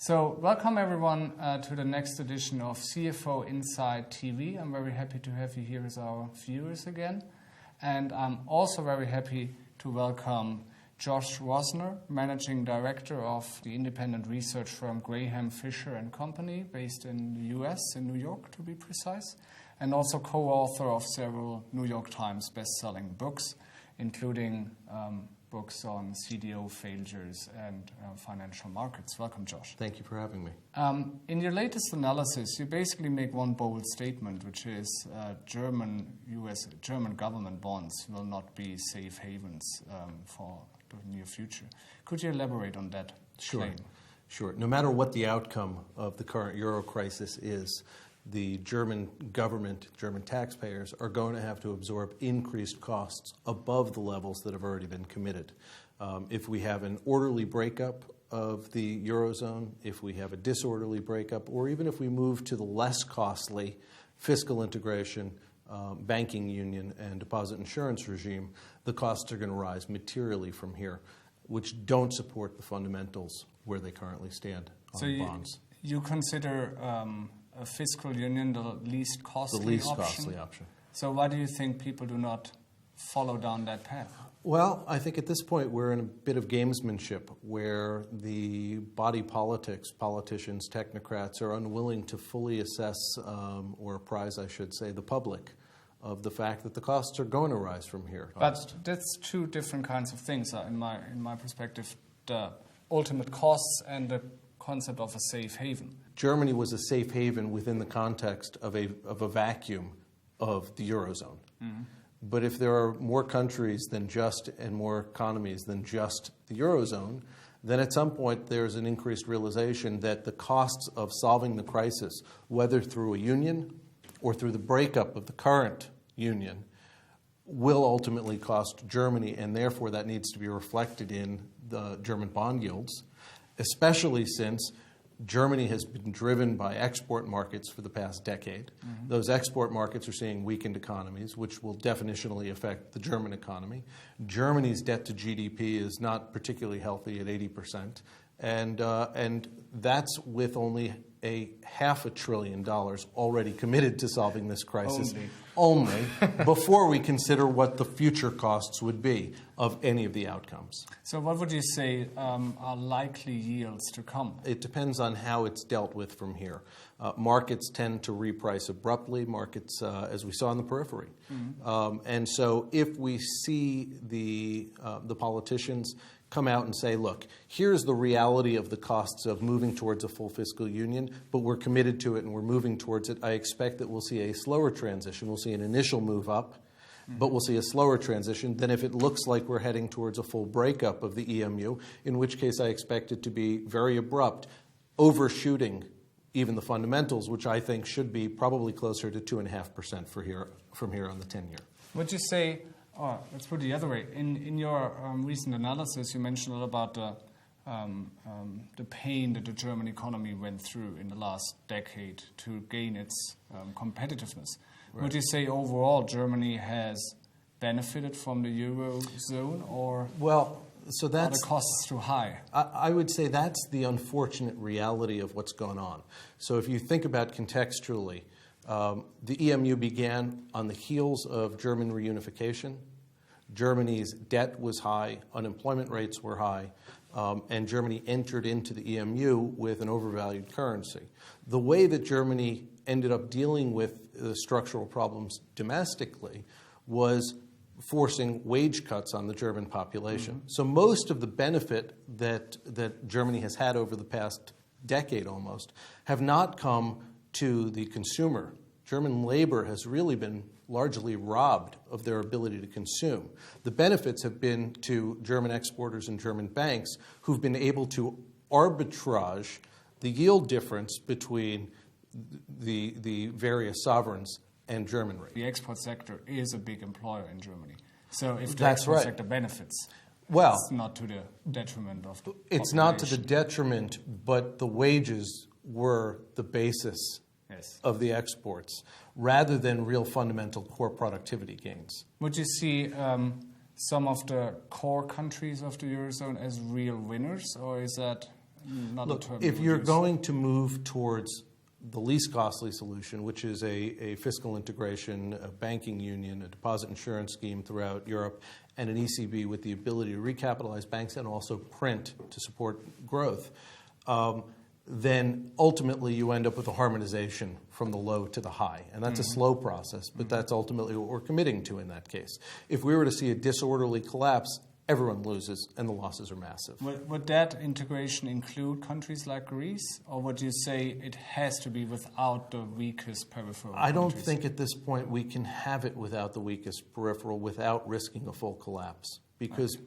So, welcome everyone to the next edition of CFO Insight TV. I'm very happy to have you here as our viewers again. And I'm also very happy to welcome Josh Rosner, Managing Director of the independent research firm Graham Fisher Co, based in the US, in New York to be precise, and also co-author of several New York Times best-selling books, including books on CDO failures and financial markets. Welcome, Josh. Thank you for having me. In your latest analysis, you basically make one bold statement, which is German government bonds will not be safe havens for the near future. Could you elaborate on that claim? Sure. No matter what the outcome of the current euro crisis is, the German government, German taxpayers, are going to have to absorb increased costs above the levels that have already been committed. If we have an orderly breakup of the Eurozone, if we have a disorderly breakup, or even if we move to the less costly fiscal integration, banking union, and deposit insurance regime, the costs are going to rise materially from here, which don't support the fundamentals where they currently stand on bonds. You consider a fiscal union the least costly option. So why do you think people do not follow down that path? Well, I think at this point we're in a bit of gamesmanship where the body politics, politicians, technocrats are unwilling to fully assess or apprise, I should say, the public of the fact that the costs are going to rise from here. But that's two different kinds of things in my perspective, the ultimate costs and the concept of a safe haven. Germany was a safe haven within the context of a vacuum of the Eurozone. Mm-hmm. But if there are more countries than just and more economies than just the Eurozone, then at some point there's an increased realization that the costs of solving the crisis, whether through a union or through the breakup of the current union, will ultimately cost Germany, and therefore that needs to be reflected in the German bond yields, especially since Germany has been driven by export markets for the past decade. Mm-hmm. Those export markets are seeing weakened economies, which will definitionally affect the German economy. Germany's debt to GDP is not particularly healthy at 80%, and that's with only $500 billion already committed to solving this crisis. Only before we consider what the future costs would be of any of the outcomes. So what would you say are likely yields to come? It depends on how it's dealt with from here. Markets tend to reprice abruptly, markets as we saw on the periphery. Mm-hmm. And so if we see the politicians come out and say, look, here's the reality of the costs of moving towards a full fiscal union, but we're committed to it and we're moving towards it, I expect that we'll see a slower transition. We'll see an initial move up, but we'll see a slower transition than if it looks like we're heading towards a full breakup of the EMU, in which case I expect it to be very abrupt, overshooting even the fundamentals, which I think should be probably closer to 2.5% from here on the 10-year. Would you say, let's put it the other way. In your recent analysis, you mentioned a lot about the pain that the German economy went through in the last decade to gain its competitiveness. Right. Would you say overall Germany has benefited from the Eurozone, or are the costs too high? I would say that's the unfortunate reality of what's going on. So if you think about contextually, the EMU began on the heels of German reunification. Germany's debt was high, unemployment rates were high, and Germany entered into the EMU with an overvalued currency. The way that Germany ended up dealing with the structural problems domestically was forcing wage cuts on the German population. Mm-hmm. So most of the benefit that Germany has had over the past decade almost have not come to the consumer. German labor has really been largely robbed of their ability to consume. The benefits have been to German exporters and German banks who've been able to arbitrage the yield difference between the various sovereigns and German rates. The export sector is a big employer in Germany. So if the export sector benefits, it's not to the detriment of the population. It's not to the detriment, but the wages were the basis of the exports, rather than real fundamental core productivity gains. Would you see some of the core countries of the Eurozone as real winners, or is that not Look, a term if you you're use. going to move towards the least costly solution, which is a fiscal integration, a banking union, a deposit insurance scheme throughout Europe, and an ECB with the ability to recapitalize banks and also print to support growth, then ultimately you end up with a harmonization from the low to the high. And that's a slow process, but that's ultimately what we're committing to in that case. If we were to see a disorderly collapse, everyone loses, and the losses are massive. Would that integration include countries like Greece, or would you say it has to be without the weakest peripheral I don't countries? think at this point we can have it without the weakest peripheral without risking a full collapse, because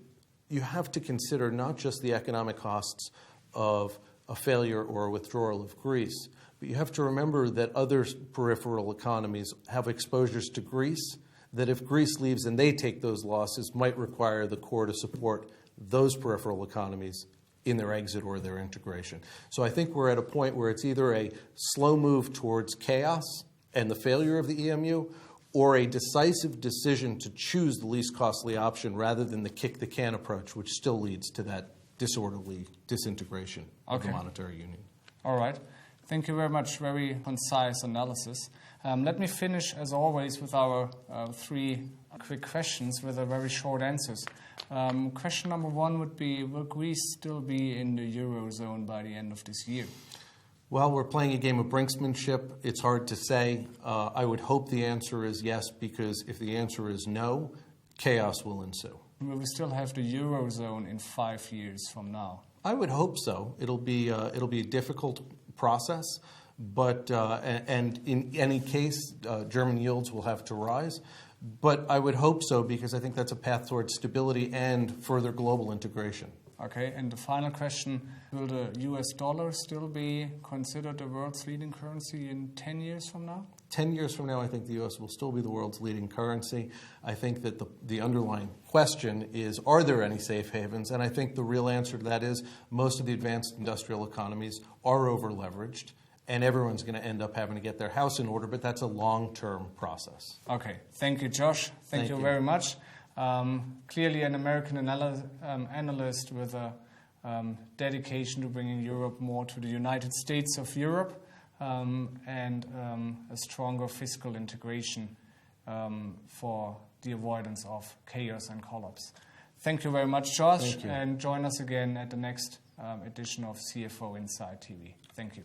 you have to consider not just the economic costs of a failure or a withdrawal of Greece, but you have to remember that other peripheral economies have exposures to Greece that if Greece leaves and they take those losses might require the core to support those peripheral economies in their exit or their integration. So I think we're at a point where it's either a slow move towards chaos and the failure of the EMU, or a decisive decision to choose the least costly option rather than the kick the can approach, which still leads to that disorderly disintegration of the monetary union. All right. Thank you very much. Very concise analysis. Let me finish, as always, with our 3 quick questions with a very short answers. Question number 1 would be, will Greece still be in the Eurozone by the end of this year? Well, we're playing a game of brinksmanship. It's hard to say. I would hope the answer is yes, because if the answer is no, chaos will ensue. Will we still have the Eurozone in 5 years from now? I would hope so. It'll be a difficult process, but and in any case, German yields will have to rise. But I would hope so, because I think that's a path towards stability and further global integration. Okay, and the final question, will the US dollar still be considered the world's leading currency in 10 years from now? 10 years from now, I think the U.S. will still be the world's leading currency. I think that the underlying question is, are there any safe havens? And I think the real answer to that is most of the advanced industrial economies are over-leveraged, and everyone's going to end up having to get their house in order, but that's a long-term process. Okay, thank you, Josh. Thank you very much. Clearly an American analyst with a dedication to bringing Europe more to the United States of Europe. And a stronger fiscal integration for the avoidance of chaos and collapse. Thank you very much, Josh, and join us again at the next edition of CFO Insight TV. Thank you.